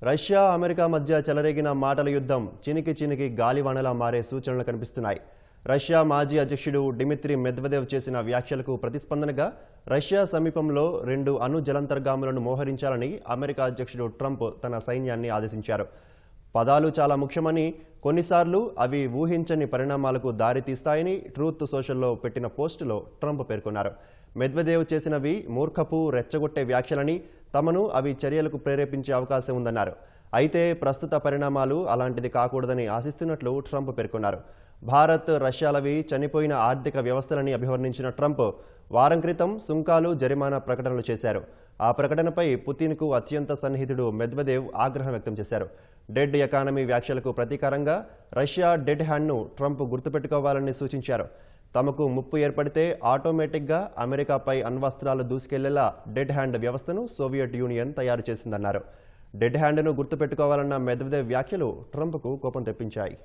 Russia America మధ్య చెలరేగిన మాటల యుద్ధం చినికి చినికి గాలివానలా మారే సూచనలు కనిపిస్తున్నాయి. రష్యా మాజీ అధ్యక్షుడు డిమిత్రీ మెద్వెదేవ్ చేసిన వ్యాఖ్యలకు ప్రతిస్పందనగా రష్యా సమీపంలో 2 అణు జలాంతర్గాములను మోహరించాలని అమెరికా అధ్యక్షుడు ట్రంప్ తన సైన్యాన్ని ఆదేశించారు. పదాలు చాలా ముఖ్యమని, కొన్నిసార్లు అవి ఊహించని పరిణామాలకు దారితీస్తాయని ట్రూత్ సోషల్లో పెట్టిన పోస్టులో ట్రంప్ పేర్కొన్నారు. మెద్వెదేవ్ చేసినవి మూర్ఖపు, రెచ్చగొట్టే వ్యాఖ్యలని, తమను అవి చర్యలకు ప్రేరేపించే అవకాశం ఉందన్నారు. అయితే ప్రస్తుత పరిణామాలు అలాంటిది కాకూడదని ఆశిస్తున్నట్లు ట్రంప్ పేర్కొన్నారు. భారత్, రష్యాలవి చనిపోయిన ఆర్థిక వ్యవస్థలని అభివర్ణించిన ట్రంప్ వారం క్రితం సుంకాలు, జరిమానా ప్రకటనలు చేశారు. ఆ ప్రకటనపై పుతిన్కు అత్యంత సన్నిహితుడు మెద్వెదేవ్ ఆగ్రహం వ్యక్తం చేశారు. డెడ్ ఎకానమీ వ్యాఖ్యలకు ప్రతీకారంగా రష్యా డెడ్ హ్యాండ్ను ట్రంప్ గుర్తుపెట్టుకోవాలని సూచించారు. తమకు ముప్పు ఏర్పడితే ఆటోమేటిక్గా అమెరికాపై అణ్వస్త్రాలు దూసుకెళ్లేలా డెడ్ హ్యాండ్ వ్యవస్థను సోవియట్ యూనియన్ తయారు చేసిందన్నారు. డెడ్ హ్యాండ్ను గుర్తుపెట్టుకోవాలన్న మెద్వెదేవ్ వ్యాఖ్యలు ట్రంప్కు కోపం తెప్పించాయి.